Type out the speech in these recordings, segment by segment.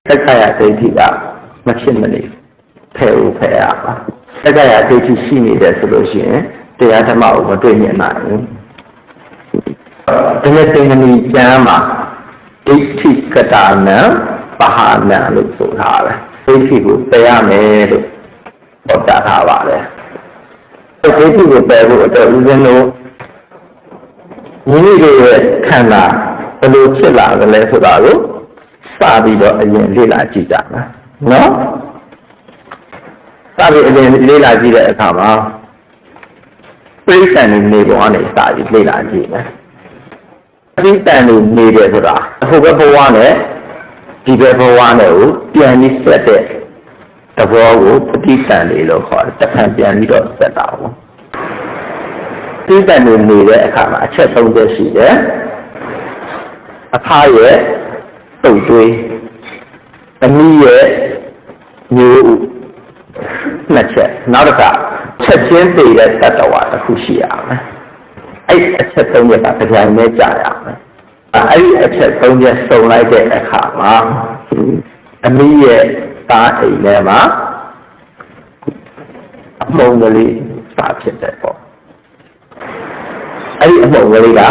သက်ခါရဒိဋ္ဌိကမဖြစ်မနေဖယ်ဦးဖယ်ရပါသက်ခါရဒိဋ္ဌိရှိနေတယ်ဆိုလို့ရှိရင်တရားဓမ္မကိုမတွေ့မြင်နိုင်ဘူးဒီနေ့သင်္ကနီကျမ်းမှာဒိဋ္ဌိကတာနံပဟာနံလို့ဆိုထားတယ်ဒိဋ္ဌိကိုပယ်ရမယ်လို့ဟောကြားထားပါတယ်ဒိဋ္ဌိကိုပယ်ဖို့အတွက်ဦးဇင်းတို့မိမိတို့ရဲ့ခန္ဓာဘယ်လိုဖြစ်လာသလဲဆိုတာကိုစပြီးတော့အရင်လေ့လာကြည့်ကြမယ်နော်စပြီးအရင်လေ့လာကြည့်တဲ့အခါမှာပြိဿံနေပေါ်ကနေစပြီးလေ့လာကြည့်မယ်ပြိဿံနေတယ်ဆိုတာဟိုဘက်ဘဝနဲ့ဒီဘက်ဘဝနဲ့ကိုပြန်ပြီးဆက်တဲ့သဘောကိုပဋိသန္ဓေလို့ခေါ်တယ်တစ်ခါပြန်ပြီးတော့ဆက်တာပေါ့ပြိဿံနေတဲ့အခါမှာအချက်၃ချက်ရှိတယ်အဖရဲ့တုတ်တွေးသမီးရဲ့မျိုးဥနှစ်ချက်နောက်တစ်ခါချက်ချင်းတည်တဲ့တတ္တဝါတစ်ခုရှိရမယ်အဲ့အချက်၃ချက်ကတရားနဲ့ကြာရမယ်အဲ့ဒီအချက်၃ချက်စုံလိုက်တဲ့အခါမှာသမီးရဲ့သားအိမ်ထဲမှာအမုံကလေးစာဖြစ်တယ်ပေါ့အဲ့ဒီအမုံကလေးက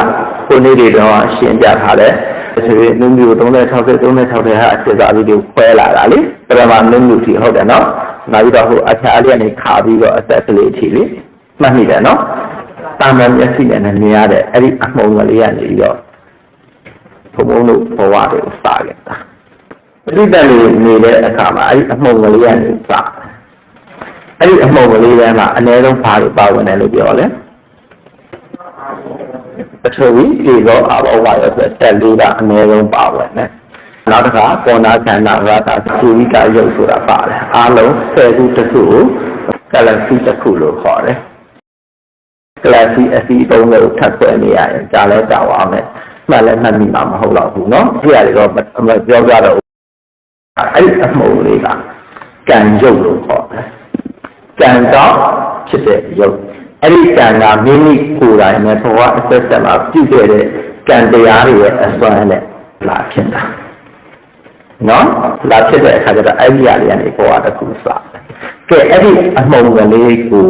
ကိုနေတွေတော့ရှင်းပြထားတယ်ဆိုရင်နုမျိုး36ဟာအစစ်စားပြီးတော့ခွဲလာတာလေပရမနုမျိုးထိဟုတ်တယ်နော်နောက်ပြီးတော့ဟိုအခြားလေးကနေခါပြီးတော့အသက်ကလေးထိလေမှတ်မိတယ်နော်တာမန်မျက်စိနဲ့မြင်ရတဲ့အဲ့ဒီအမုံကလေးကနေပြီးတော့ဘုံဘုံတို့ဘဝတွေကိုစခဲ့တာပဋိသန္ဓေနေတဲ့အခါမှာအဲ့ဒီအမုံကလေးကနေစအဲ့ဒီအမုံကလေးထဲမှာအနည်းဆုံးဘာတွေပါဝင်တယ်လို့ပြောလဲပထဝီဒီတော့အဘောဝါရဲ့တက်လေးကအနည်းဆုံးပါဝင်တယ်နောက်တစ်ခါပေါ်နာခန္ဓာရတာသုဝိကရုပ်ဆိုတာပါတယ်အားလုံး10ခုတစ်ခုကိုကလစီတစ်ခုလို့ခေါ်တယ်ကလစီအစီအုံးလို့ထပ်ခွဲနေရတယ်ကြားလဲကြောက်အောင်မယ်မှတ်လဲမှတ်မိမှာမဟုတ်တော့ဘူးเนาะဒီဟာတွေတော့ပြောပြတော့အဲ့ဒီအမှုလေးကကံရုပ်လို့ခေါ်တယ်ကံတော့ဖြစ်တဲ့ရုပ်အဲ့ဒီကံကမိမိကိုယ်တိုင်နဲ့ဘဝအသက်ဆက်မှာပြုခဲ့တဲ့ကံတရားတွေရဲ့အစွမ်းနဲ့လာဖြစ်တာနော်လာဖြစ်တဲ့အခါကျတော့အဲ့ဒီအရာလေးကနေဘဝတစ်ခုစတယ်ကဲအဲ့ဒီအမှုကလေးကို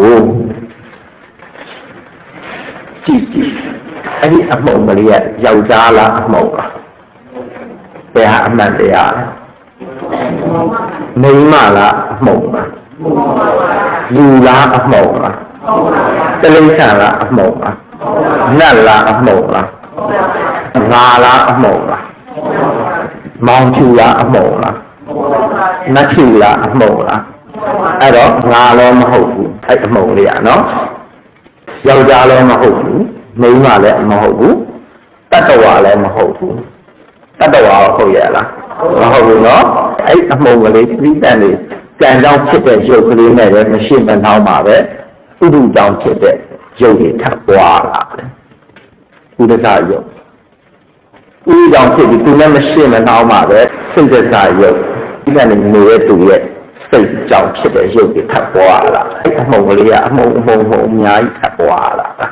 ကြည့်အဲ့ဒီအမှုကလေးကယောက်ျားလားအမှုလားဘယ်ဟာအမှန်တရားလဲမိန်းမလားအမှုလားလူလားအမှုလားတလိ္ဆာလားအမှုလားနတ်လားအမှုလားငါလားအမှုလားမောင်ဖြူလားအမှုလားနတ်ဖြူလားအမှုလားအဲ့တော့ငါလည်းမဟုတ်ဘူးအဲ့အမှုလေးอ่ะเนาะယောက်ျားလည်းမဟုတ်ဘူးမိန်းမလည်းမဟုတ်ဘူးတတ္တဝါလည်းမဟုတ်ဘူးတတ္တဝါဟုတ်ရဲ့လားမဟုတ်ဘူးเนาะအဲ့အမှုကလေးပြိတ္တန်လေးကံကြောင့်ဖြစ်တဲ့ရုပ်ကလေးနဲ့လည်းမရှိမနှောင်းပါပဲဥဒုကြောင့်ဖြစ်တဲ့ရုပ်တွေထပ်ပွားလာတယ်ဥဒကရုပ်ဥဒကြောင့်ဖြစ်ပြီးသူလည်းမရှိမနှောင်းပါပဲစိတ်ဒကရုပ်ဒီကနေ့နေတဲ့သူရဲ့စိတ်ကြောင့်ဖြစ်တဲ့ရုပ်တွေထပ်ပွားလာအဲ့အမှုကလေးကအမှုအများကြီးထပ်ပွားလာတာ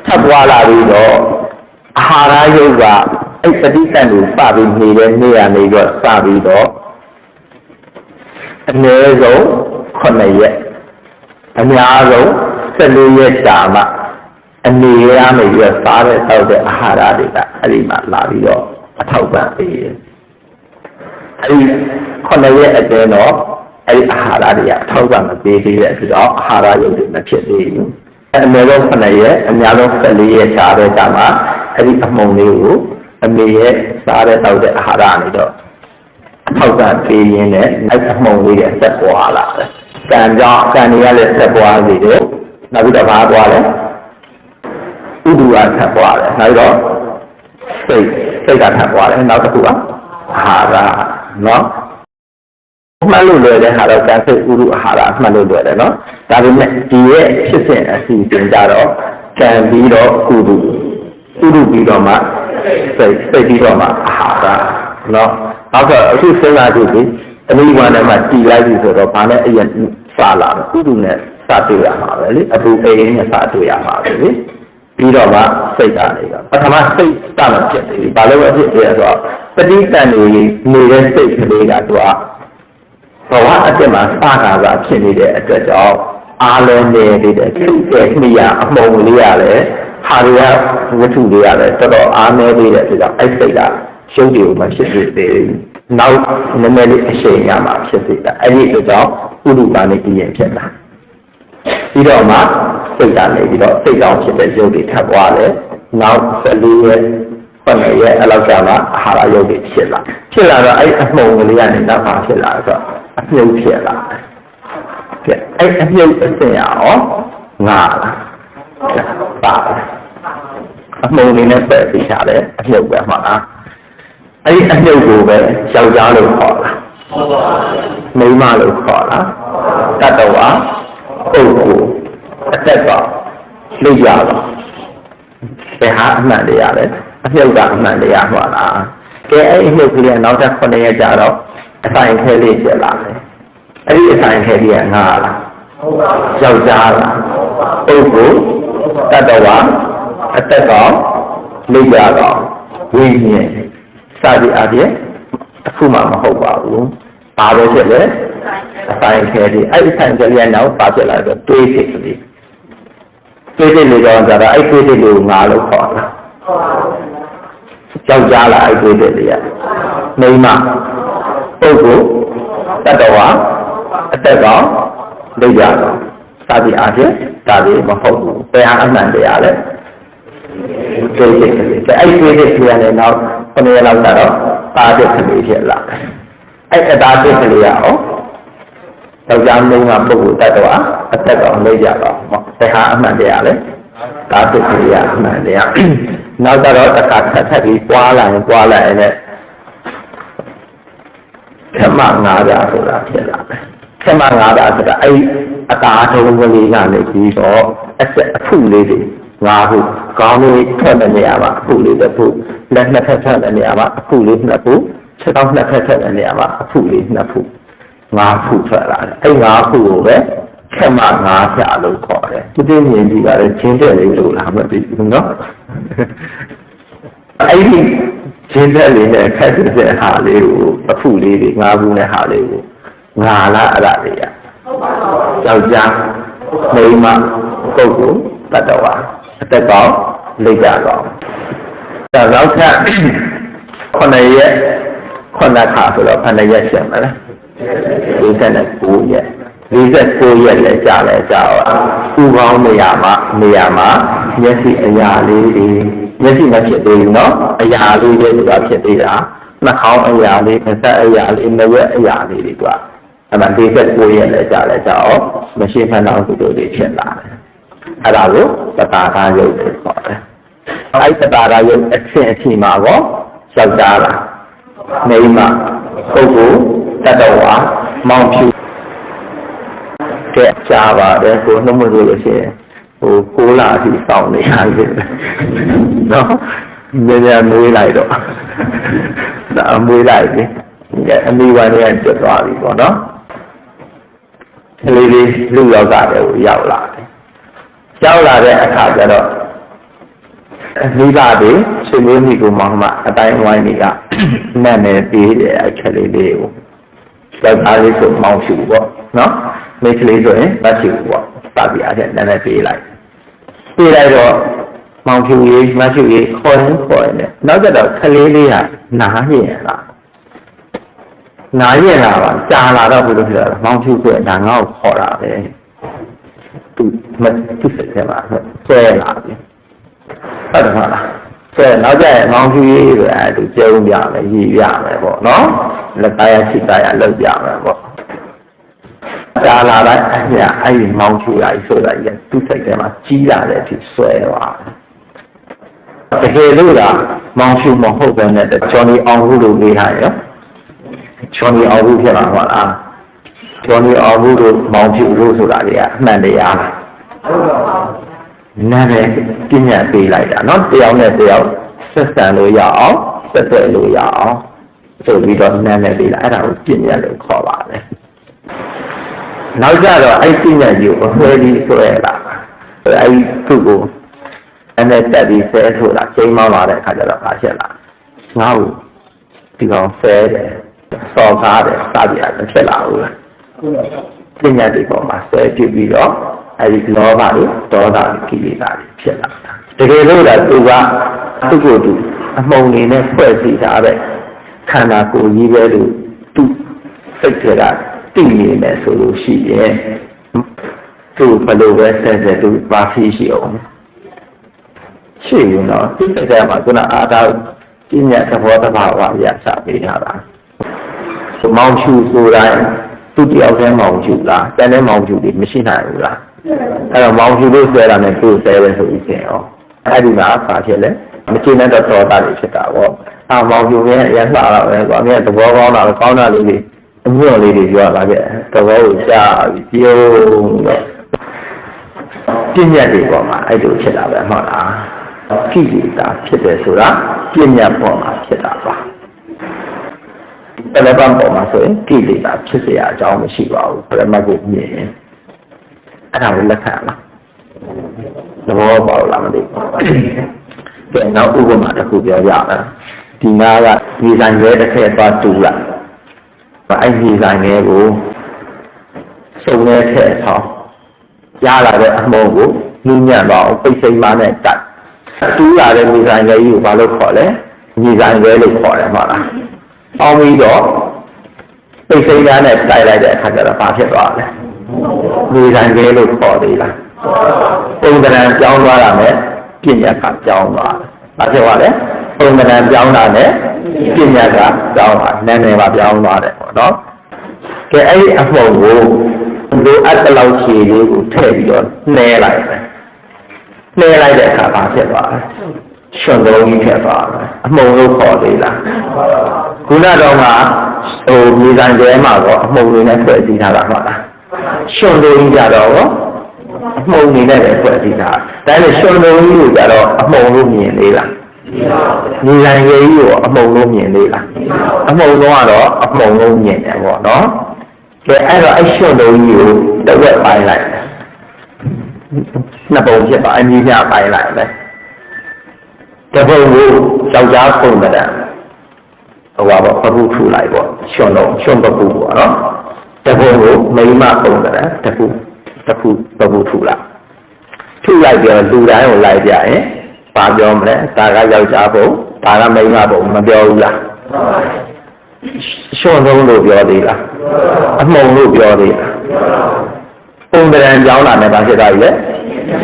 ထပ်ပွားလာပြီးတော့အာဟာရရုပ်ကအဲ့ပဋိသန္ဓေစပြီးနေတဲ့နေရာနေတော့စပြီးတော့အနည်းဆုံး9ရက်အများဆုံး14ရက်ကြာမှအနေရမယ်ပြီးတော့စားတဲ့တောက်တဲ့အာဟာရတွေကအဲ့ဒီမှာလာပြီးတော့အထောက်ပံ့ပေးတယ်အဲ့ဒီ9ရက်အတွင်းတော့အဲ့ဒီအာဟာရတွေကအထောက်ပံ့မပေးသေးတဲ့အတွက်တော့အာဟာရရုပ်တွေမဖြစ်သေးဘူးအနည်းဆုံး9ရက်အများဆုံး14ရက်ကြာတဲ့ကြာမှအဲ့ဒီအမှုံလေးကိုအမေရဲ့စားတဲ့တောက်တဲ့အာဟာရနေတော့အထောက်ပံ့ပေးရင်းနဲ့အဲ့အမှုံလေးရဲ့ဆက်ပွားလာတယ်ကံကြောင့်ကံတွေကလည်းဆက်ပွားစေတယ်နောက်ပြီးတော့ဘာပွားလဲဥဒုကဆက်ပွားတယ်နောက်ပြီးတော့စိတ်ကဆက်ပွားတယ်နောက်တစ်ခုကအာဟာရနော်မှတ်လို့လွယ်တဲ့ဟာတော့ကံစိတ်ဥဒုအာဟာရမှတ်လို့လွယ်တယ်နော်ဒါပေမဲ့ဒီရဲ့ဖြစ်စဉ်အစီအစဉ်ကြတော့ကံပြီးတော့ဥဒုပြီးတော့မှစိတ်ပြီးတော့မှအာဟာရနော်နောက်တော့အခုစဉ်းစားကြည့်ပြီးအနိဗ္ဗာန်နဲ့မှတည်လိုက်ပြီဆိုတော့ဘာနဲ့အရင်စလာတယ်ဥဒုနဲ့စတွေ့ရမှာပဲလေအပူအိမ်နဲ့စတွေ့ရမှာပဲလေပြီးတော့မှစိတ်ကနေကပထမစိတ်စမှဖြစ်တယ်ဘာလို့အဖြစ်လဲဆိုတော့ ပဋိသန္ဓေနေတဲ့စိတ်ကလေးကသူကဘဝအတ္တမှာစကားကဖြစ်နေတဲ့အတွက်ကြောင့်အားလုံးနေနေတဲ့စိတ်ရဲ့နှိယအမှုံလေးရလဲဟာရဝတ္ထုလေးရလဲတော်တော်အားနည်းနေတဲ့အတွက်ကြောင့်အဲ့စိတ်ကရှုပ်တယ်မှဖြစ်နေတယ်နောက်နည်းနည်းလေးအရှိန်ရမှာဖြစ်နေတာအဲ့ဒီအတွက်ကြောင့်ဥဒုပါနေပြီးရင်ဖြစ်တာပြီးတော့မှစိတ်ကနေပြီးတော့စိတ်ကောင်းဖြစ်တဲ့ရုပ်တွေထပ်သွားတယ်နောက်14ရက်9ရက်အဲ့လောက်ကြာမှအာဟာရရုပ်တွေဖြစ်လာတော့အဲ့အမှုံကလေးကနေနောက်မှဖြစ်လာတော့အမြုပ်ဖြစ်လာတယ်အဲ့အမြုပ်အစင်ရောငါလားပါအမှုံလေးနဲ့ပတ်ပြီးရှာတယ်အမြုပ်ပဲမှာလားအဲ့ဒီအမြုပ်ကိုပဲယောက်ျားလို့ခေါ်လားမိန်းမလို့ခေါ်လားတတ္တဝါပုဂ္ဂိုလ်အသက်ကောင်လူရတော့ဘယ်ဟာအမှန်တရားလဲအမြုပ်ကအမှန်တရားဟောလားကဲအဲ့ဒီအမြုပ်ကလေးကနောက်ထပ်9ရက်ကြာတော့အဆိုင်ခဲလေးဖြစ်လာတယ်အဲ့ဒီအဆိုင်ခဲလေးကငါလားယောက်ျားလားပုဂ္ဂိုလ်တတ္တဝါအသက်ကောင်လူရတော့ဝိညာဉ်စသည်အပြင်အခုမှမဟုတ်ပါဘူးဘာပဲဖြစ်လဲအဆိုင်ခဲလေးအဲ့ဒီဆိုင်ခဲလေးကနောက်ပါဖြစ်လာတော့တွေးစိတ်ကလေးတွေးစိတ်လေးတော့ဆိုတော့အဲ့တွေးစိတ်လေးကိုငါလို့ခေါ်တာယောက်ျားလားအဲ့တွေးစိတ်လေးကမိန်းမပုဂ္ဂိုလ်တတ္တဝါအသက်ကောင်လူရတော့စသည်အပြင်ဒါလေးမဟုတ်ဘူးဘယ်ဟာအမှန်တရားလဲတွေးစိတ်ကလေးအဲ့ဒီတွေးစိတ်ကလေးနဲ့နောက်9ရက်လောက်တော့ပါတဲ့ကလေးဖြစ်လာတယ်အဲ့အတားတဲ့ကလေးရောယောက်ျားမင်းကပုဂ္ဂိုလ်တ attva အသက်ကောင်လေးကြတော့ဘယ်ဟာအမှန်တရားလဲဒါတဲ့ကလေးကအမှန်တရားနောက်တော့တစ်ခါထပ်ပြီးပွားလာရင်လည်းခမ9ရာဆိုတာဖြစ်လာတယ်ခမ9ရာဆိုတာအဲ့အတားထုံးကလေးကနေပြီးတော့အဖုလေးတွေ5ခုကောင်းလေးထွက်တဲ့နေရာမှာအဖုလေးတစ်ခုလက်နှစ်ဖက်ထွက်တဲ့နေရာမှာအဖုလေး2ခုခြေထောက်နှစ်ဖက်ထွက်တဲ့နေရာမှာအဖုလေး2ခု5ခုထွက်လာတယ်အဲ့5ခုကိုပဲခမ9ဖြာလို့ခေါ်တယ်ဒီမြင်ကြည့်ရတယ်ချင်းတဲ့လေးလို့လားမသိဘူးเนาะအဲ့ဒီချင်းတဲ့လေးနဲ့ခက်တဲ့ဟာလေးကိုအဖုလေးတွေ5ခုနဲ့ဟာလေးကိုငါလားအဲ့ဒါလေးရယောက်ျားမိန်းမပုဂ္ဂိုလ်တတ္တဝါအသက်ကောင်လက်ကြကောင်ဒါနောက်ထပ်9ရက်9ခါဆိုတော့9ရက်ရှင်းမလား49ရက်49ရက်လည်းကြာလဲကြာတော့ဥကောင်းနေရာမှာမျက်စိအရာလေးတွေမျက်စိမဖြစ်သေးဘူးเนาะအရာလေးတွေဆိုတာဖြစ်သေးတာနှာခေါင်းအရာလေးပါးစပ်အရာလေးနှရွက်အရာလေးတွေကအဲ့ဒါ49ရက်လည်းကြာလဲကြာတော့မရှိမှန်းတော့သူတို့တွေဖြစ်လာတယ်အဲ့ဒါကိုပတာကာယုတ်လို့ခေါ်တယ်အဲ့ပတာကာယုတ်အချင်းအချင်းမှာပေါ့ယောက်ျားလားမိန်းမပုဂ္ဂိုလ်တတ္တဝါမောင်ဖြူကဲကြားပါတယ်ကိုနှုတ်မလို့ရှိရင်9လအထိစောင့်နေရတယ်နော်ညညမွေးလိုက်တော့ဒါမွေးလိုက်ပြီအမိဝါနေကျွတ်သွားပြီပေါ့နော်ကလေးလေးလူယောဂတွေကိုရောက်လာတယ်ရောက်လာတဲ့အခါကျတော့မိဘတွေဆွေမျိုးမိကိုမောင်မအတိုင်းဝိုင်းတွေကနတ်နယ်ပေးတယ်အခက်လေးလေးကိုယောက်ျားလေးဆိုမောင်ဖြူပေါ့နော်မိန်းကလေးဆိုရင်မဖြူပေါ့ပါပြအားဖြင့်နည်းနည်းပေးလိုက်တော့မောင်ဖြူရေးမဖြူရေးခေါ်နေနောက်ကျတော့ကလေးလေးကနားရင်လာပါကြာလာတော့ဘယ်လိုဖြစ်လဲမောင်ဖြူဆိုရင်ဒါငါ့ကိုခေါ်တာပဲသူစိတ်ထဲမှာဆွဲလာပြီဟုတ်တယ်မလားဆွဲနောက်ကျရင်မောင်ဖြူရေးဆိုတာသူကျုံပြမယ်ရည်ရမယ်ပေါ့နော်လက်သားရချိသားရလောက်ပြမယ်ပေါ့ကြာလာတိုင်းအဲ့ဒီမောင်ဖြူရည်ဆိုတာကြီးသူစိတ်ထဲမှာကြီးလာတဲ့အထိဆွဲသွားတကယ်လို့လားမောင်ဖြူမဟုတ်ဘဲနဲ့ဂျော်နီအောင်ဘူးလို့လေးထားရောဂျော်နီအောင်ဘူးဖြစ်မှာဟုတ်လားဂျော်နီအောင်ဘူးလို့မောင်ဖြူလို့ဆိုတာတွေကအမှန်တရားလားနားတယ်ပညာပေးလိုက်တာเนาะတယောက်နဲ့တယောက်ဆက်ဆံလို့ရအောင်ဆက်သွယ်လို့ရအောင်ဆိုပြီးတော့နားနဲ့ပေးလိုက်အဲ့ဒါကိုပညာလို့ခေါ်ပါတယ်နောက်ကြတော့အဲ့ပညာကြီးကိုအခွဲပြီးဆွဲလာအဲ့သူ့ကိုအဲ့နဲ့တက်ပြီးဆဲဆိုတာချိန်မောင်းလာတဲ့အခါကျတော့ဘာဖြစ်လာငါ့ကို ဒီကောင်ဆဲတယ်စော်ကားတယ်စသည်အဖြစ်လာဘူးလားပညာတွေပေါ်မှာဆွဲကြည့်ပြီးတော့အဲဒီလောဘတွေဒေါသတွေကိလေသာတွေဖြစ်လာတာတကယ်လို့ဒါသူကသူ့ကိုယ်သူအမှုန်နေနဲ့ဖွဲ့စည်းထားတဲ့ခန္ဓာကိုယ်ကြီးပဲလို့သူစိတ်ထဲကသိနေမယ်ဆိုလို့ရှိရင်သူဘယ်လိုပဲဆက်ဆက်သူပါဖြစ်ရှိအောင်ရှိရင်တော့ဒီစိတ်ထဲမှာခုနအာသာပညာသဘောတဘာဝရစပေးထားတာမောင်ရှူဆိုတိုင်းသူတယောက်တည်းမောင်ရှူလားတန်တဲ့မောင်ရှူတွေမရှိနိုင်ဘူးလားအဲ့တော့မောင်ရှူလို့ဆွဲတာနဲ့သူ့ဆဲတယ်ဆိုပြီးရင်ရောအဲ့ဒီမှာပါဖြစ်လဲမကျင်တဲ့တော့တော်တာတွေဖြစ်တာပေါ့မောင်ရှူရဲ့အရင်လှလာပဲကွာအမြဲသဘောကောင်းတာကောင်းတာလေးတွေအညွန့်လေးတွေပြောလာခဲ့သဘောကိုကြားပြီးပြုံးတော့ပညာတွေပေါ်မှာအဲ့လိုဖြစ်တာပဲဟုတ်လားကိလေသာဖြစ်တယ်ဆိုတာပညာပေါ်မှာဖြစ်တာပါအဲ့ဒါပေါ်မှာဆိုရင်ကိလေသာဖြစ်เสียအကြောင်းမရှိပါဘူးပရမတ်ကိုမြင်ရင်အဲ့ဒါကိုလက်ခံလားသဘောပေါက်လားမသိဘူးကဲနောက်ဥပမာတစ်ခုပြောပြမယ်ဒီနာကဒီဆိုင်ရဲတစ်ခဲသွားတူလာအဲ့ဒီဆိုင်ရဲကိုစုံနေထဲထောင်းရလာတဲ့အမုံကိုညှဉ်းညံ့တော့ပိတ်စိမ်မနဲ့တက်တူးလာတဲ့ဒီဆိုင်ရဲကြီးကိုဘာလို့ခေါ်လဲဒီဆိုင်ရဲလို့ခေါ်တယ်ဟုတ်လားအောင်ပြီးတော့ပိတ်စိမ်နဲ့တိုက်လိုက်တဲ့အခါကျတော့ဘာဖြစ်သွားလဲဒီဆိုင်ရဲလို့ခေါ်သေးလားပုံသဏ္ဍာန်ပြောင်းသွားတာနဲ့ပညာကပြောင်းသွားတယ်ဘာဖြစ်သွားလဲပုံသဏ္ဍာန်ပြောင်းတာနဲ့ပညာကပြောင်းသွားနာမည်ပါပြောင်းသွားတယ်ပေါ့နော်ကဲအဲ့ဒီအမှုံကိုလိုအပ်တဲ့လောက်ခြေလေးကိုထည့်ပြီးတော့နှဲလိုက်တယ်နှဲလိုက်တဲ့အခါဘာဖြစ်သွားလဲရှင်တော်ကြီးဖြစ်သွားတယ်အမှုံလို့ခေါ်သေးလားခုနတော့ကမြေဆိုင်ကျဲမှာတော့အမှုံလေးနဲ့ဖွဲ့စည်းထားတာဟုတ်လားရှင်တော်ကြီးကြတော့အမှုံနေနဲ့ပဲဖွဲ့စည်းတာဒါနဲ့ရှင်တော်ကြီးကိုကြတော့အမှုံလို့မြင်သေးလားဒီဆိုင်ကြီးကိုအမှုံလို့မြင်သေးလားအမှုံတော့ကတော့အမှုံလို့မြင်တယ်ပေါ့နော်ကဲအဲ့တော့အရှင်တော်ကြီးကိုတစ်ဝက်ပိုင်းလိုက်နှစ်ပုံဖြစ်ပါအညီမျှပိုင်းလိုက်မယ်တပုံကိုယောက်ျားပုံတယ်ဟိုပါပေါ့ပပုထူလိုက်ပေါ့ရှင်ပပုပေါ့နော်တပုံကိုမိန်းမပုံတယ်တပုပပုထူလိုက်ထူလိုက်ပြီးတော့လူတိုင်းကိုလိုက်ပြရင်ဘာပြောမလဲဒါကယောက်ျားပုံဒါကမိန်းမပုံမပြောဘူးလားရှင်ဆုံးလို့ပြောသေးလားအမှုံလို့ပြောသေးလားပုံတရံကြောင်းလာတယ်ဘာဖြစ်သွားပြီလဲ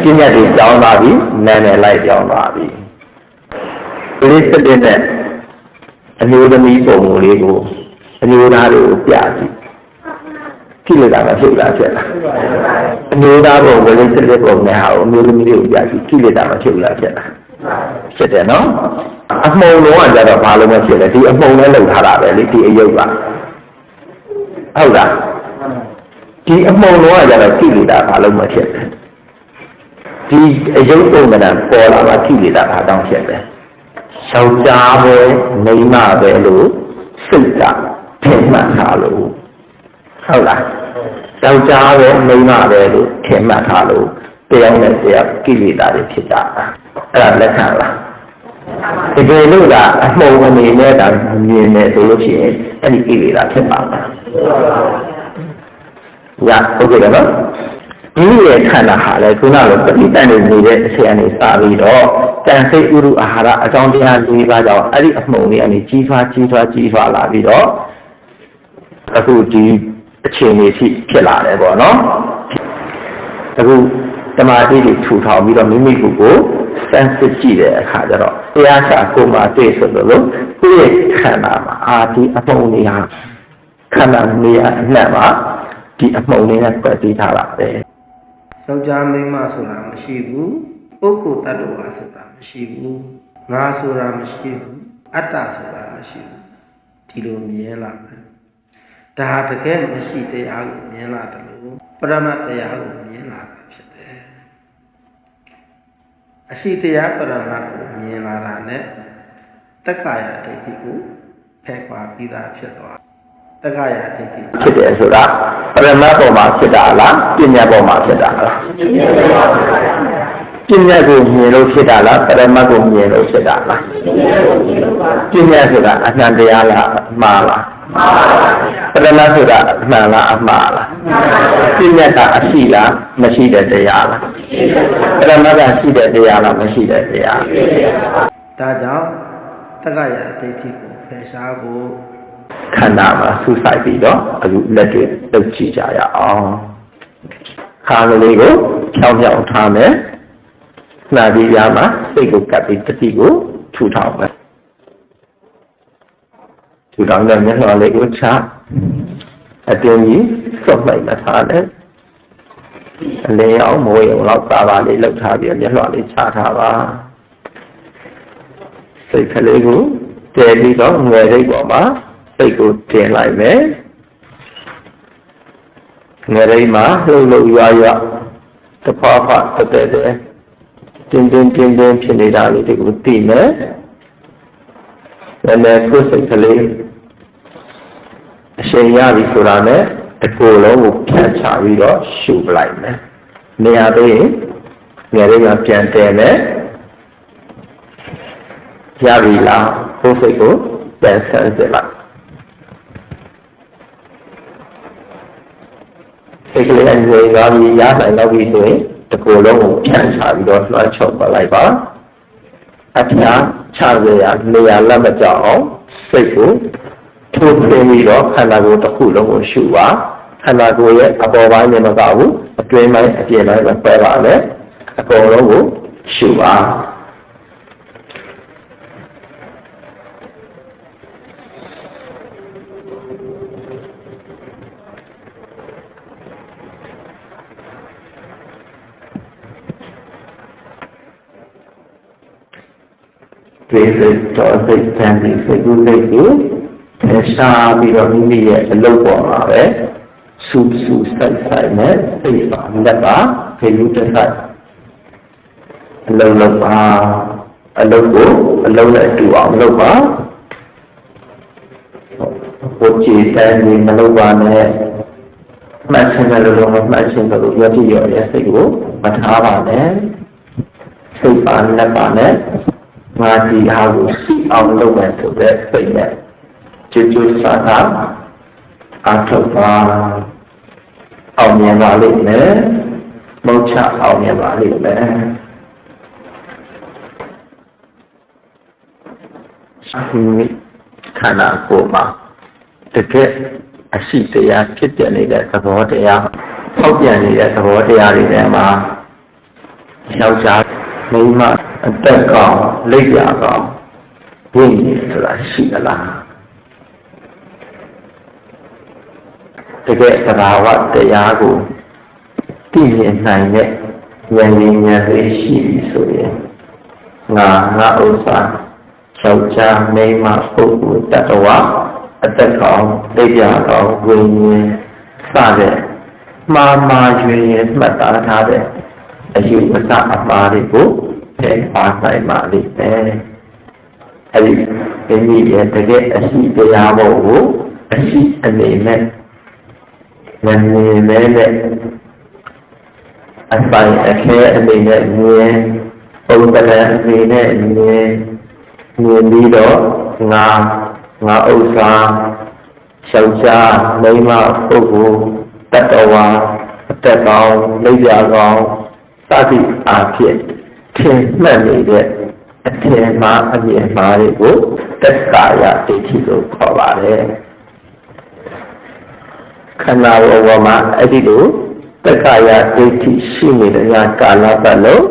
ပညာတွေကြောင်းသွားပြီနာမည်လိုက်ကြောင်းသွားပြီဒီလေးစတဲ့နဲ့အမျိုးသမီးပုံလေးကိုအမျိုးသားတွေကိုပြကြည့်ကိလေသာမဖြစ်လားဖြစ်လားအမျိုးသားပုံကလေးစတဲ့ပုံနဲ့ဟာအမျိုးသမီးတွေကိုပြကြည့်ကိလေသာမဖြစ်လားဖြစ်လားဖြစ်တယ်နော်အမှုံလုံးကကြတော့ဘာလို့မဖြစ်လဲဒီအမှုံနဲ့လှုပ်ထားတာပဲလေဒီအယုတ်ကဟုတ်လားဒီအမှုံလုံးကကြတော့ကိလေသာဘာလို့မဖြစ်လဲဒီအယုတ်ပုံကပေါ်လာတာကိလေသာဘာတောင်းဖြစ်လဲယောက်ျားပဲမိန်းမပဲလို့စိတ်ကထင်မှတ်ထားလို့ဟုတ်လားယောက်ျားပဲမိန်းမပဲလို့ထင်မှတ်ထားလို့တရားနဲ့တရားကိလေသာတွေဖြစ်တာအဲ့ဒါလက်ခံလားတကယ်လို့ကအမှုံအနေနဲ့ဒါမြင်နေဆိုလို့ရှိရင်အဲ့ဒီကိလေသာဖြစ်ပါမှာညဟုတ်ကဲ့နော်ဒီရဲ့ခန္ဓာဟာလေခုနကပဋိတန်နေနေတဲ့အချိန်အနေစပြီးတော့တန်စိတ်ဥရုအာဟာရအကြောင်းတရား၄ပါးကြောင့်အဲ့ဒီအမှုံလေးအနေကြီးထွားလာပြီးတော့အခုဒီအခြေအနေဖြစ်လာတယ်ပေါ့နော်အခုတမာတိတွေထူထောင်ပြီးတော့မိမိကိုစမ်းစစ်ကြည့်တဲ့အခါကျတော့တရားချကိုမှတွေ့ဆိုလို့ကိုယ့်ရဲ့ခန္ဓာမှာဒီအမှုံလေးဟာခန္ဓာနေရာအနှံ့မှာဒီအမှုံလေးနဲ့ပတ်ပြီးထားတာပဲယောက်ျားမိန်းမဆိုတာမရှိဘူးပုဂ္ဂိုလ်တ attva ဆိုတာမရှိဘူးငါဆိုတာမရှိဘူးအတ္တဆိုတာမရှိဘူးဒီလိုမြင်လာတယ်ဒါတကယ်မရှိတရားကိုမြင်လာတယ်လို့ပရမတ်တရားကိုမြင်လာတာဖြစ်တယ်အရှိတရားပရမတ်ကိုမြင်လာတာနဲ့တက္ကာယဒိဋ္ဌိကိုဖယ်ခွာပြီးသားဖြစ်သွားတက္ကာယဒိဋ္ဌိဖြစ်တယ်ဆိုတာပရမတ်ပေါ်မှာဖြစ်တာလားပညာပေါ်မှာဖြစ်တာလား ပြည့်ညတ်ကိုမြင်လို့ဖြစ်တာလားပရမတ်ကိုမြင်လို့ဖြစ်တာလားပြည့်ညတ်ဆိုတာအနန္တရားလားမှားလားပရမတ်ဆိုတာအမှန်လားအမှားလားပြည့်ညတ်ကအရှိလားမရှိတဲ့တရားလားပရမတ်ကရှိတဲ့တရားလားမရှိတဲ့တရားဒါကြောင့်တက္ကရာဒိဋ္ဌိကိုဖယ်ရှားဖို့ခန္ဓာမှာဆူဆိုင်ပြီးတော့အခုလက်တွေတုပ်ကြည့်ကြရအောင်ခါလေးကိုဖြောင်းဖြောင်းထားမယ်နာဒီရမှာစိတ်ကိုကပ်ပြီးတတိကိုထူထောင်မယ်ထူထောင်တဲ့မျက်နှာလေးကိုချအတင်းကြီးစွတ်လိုက်မှထားတယ်အလင်းအောင်မိုးရုံလောက်ပါလေးလှုပ်ထားပြီးမျက်နှာလေးချထားပါစိတ်ကလေးကိုတည်ပြီးတော့ငယ်လေးပေါ်မှာစိတ်ကိုတင်လိုက်မယ်ငယ်လေးမှာလှုပ်လှုပ်ရွာရွာတဖာဖာတဲ့တင်းဖြစ်နေတာလေးတွေကိုသိမယ်လည်းကိုယ်စိတ်ကလေးအရှင်ရပြီဆိုတာနဲ့တကိုယ်လုံးကိုဖြန့်ချပြီးတော့ရှုပလိုက်မယ်နေရာသေးရင်ငယ်လေးကပြန်တယ်မယ်ရပြီလားကိုယ်စိတ်ကိုပြန်ဆန်းစစ်လိုက်စိတ်ကလေးအငြိမ်သွားပြီးရနိုင်တော့ပြီဆိုရင်တကိုယ်လုံးကိုဖြန့်ချပြီးတော့လွှမ်းခြုံပလိုက်ပါအဖျားချရရနေရာလက်မကြောက်အောင်စိတ်ကိုထိုးထွင်းပြီးတော့ခန္ဓာကိုယ်တစ်ခုလုံးကိုရှုပါခန္ဓာကိုယ်ရဲ့အပေါ်ပိုင်းနဲ့မကဘူးအတွင်းပိုင်းအပြင်ပိုင်းမှာပဲပါမယ်အပေါ်လုံးကိုရှုပါဒီလိုတော့စိတ်တန်ပြီးစိတ်ကူးစိတ်ကိုရှားပြီးတော့မိမိရဲ့အလုပ်ပေါ်မှာပဲစူးဆိုင်နဲ့စိတ်ပါလက်ပါခေယူတက်ဆိုင်အလုပ်လုပ်ပါအလုပ်ကိုအလုပ်နဲ့တူအောင်လုပ်ပါဘုရားတန်ပြီးမလုပ်ပါနဲ့မှတ်ချင်းတယ်လို့မှတ်ချင်းတယ်လို့ရတိရောရဲ့စိတ်ကိုမထားပါနဲ့စိတ်ပါလက်ပါနဲ့ငါဒီအားကိုသိအောင်လုပ်မယ်ဆိုတဲ့စိတ်နဲ့ကျွတ်စားတာအထောက်ပါအောင်မြင်ပါလိမ့်မယ်မုတ်ချအောင်မြင်ပါလိမ့်မယ်ခန္ဓာကိုယ်မှာတကယ်အရှိတရားဖြစ်ပြနေတဲ့သဘောတရားဖောက်ပြန်နေတဲ့သဘောတရားတွေထဲမှာယောက်ျားမိန်းမအသက်ကောင်လက်ရကောင်ဝိညာဉ်ဆိုတာရှိသလားတကယ်သဘာဝတရားကိုသိမြင်နိုင်တဲ့ဉာဏ်ရင်းဉာဏ်လေးရှိပြီဆိုရင်ငါဥစ္စာယောက်ျားမိန်းမပုဂ္ဂိုလ်တ attva အသက်ကောင်လက်ရကောင်ဝိညာဉ်စတဲ့မှားရွေမှတ်သားထားတဲ့အယူအဆအမှားတွေကိုပါဆိုင်ပါလိမ့်မယ်အဲဒီရဲ့တကယ်အရှိတရားဘုံကိုအရှိအနေနဲ့မမြင်နဲ့အပိုင်းအခဲအနေနဲ့မြင်ပုံသဏ္ဍာန်အနေနဲ့မြင်ပြီးတော့ငါဥစ္စာယောက်ျားမိန်းမပုဂ္ဂိုလ်တ attva အသက်ကောင်လက်ရကောင်စသည်အားဖြင့်ထင်မှတ်နေတဲ့အထင်မှားအမြင်မှားတွေကိုတက္ကာယဒိဋ္ဌိလို့ခေါ်ပါတယ်ခန္ဓာဝမှာအဲ့ဒီလိုတက္ကာယဒိဋ္ဌိရှိနေတဲ့ကာလပတ်လုံး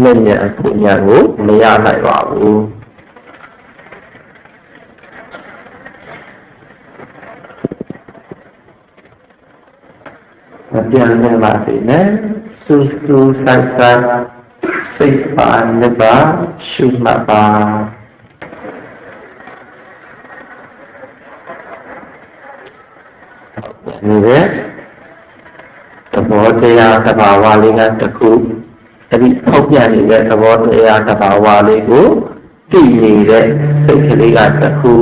ဉာဏ်အပညာကိုမရနိုင်ပါဘူးမပြန်နိုင်ပါသေးနဲ့စူးဆိုင်စိတ်ပါနဲ့ပါရှုမှတ်ပါဒီရဲ့သဘောတရားသဘာဝလေးကတစ်ခုအဲ့ဒီဖောက်ပြန်နေတဲ့သဘောတရားသဘာဝလေးကိုသိနေတဲ့စိတ်ကလေးကတစ်ခု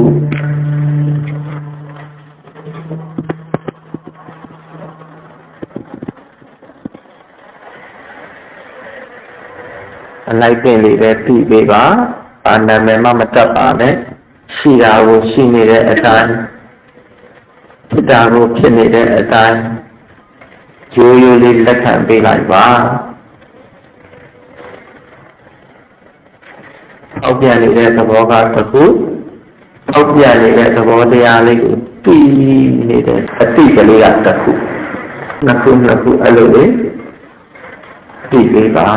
အလိုက်တင်လေးပဲပြီးပေးပါနာမည်မှမတတ်ပါနဲ့ရှိတာကိုရှိနေတဲ့အတိုင်းဖြစ်တာကိုဖြစ်နေတဲ့အတိုင်းရိုးရိုးလေးလက်ခံပေးလိုက်ပါအောက်ပြန်နေတဲ့သဘောကတစ်ခုအောက်ပြန်နေတဲ့သဘောတရားလေးကိုပြီးနေတဲ့အတိတ်ကလေးကတစ်ခုနှစ်ခုအဲ့လိုလေးပြီးပေးပါ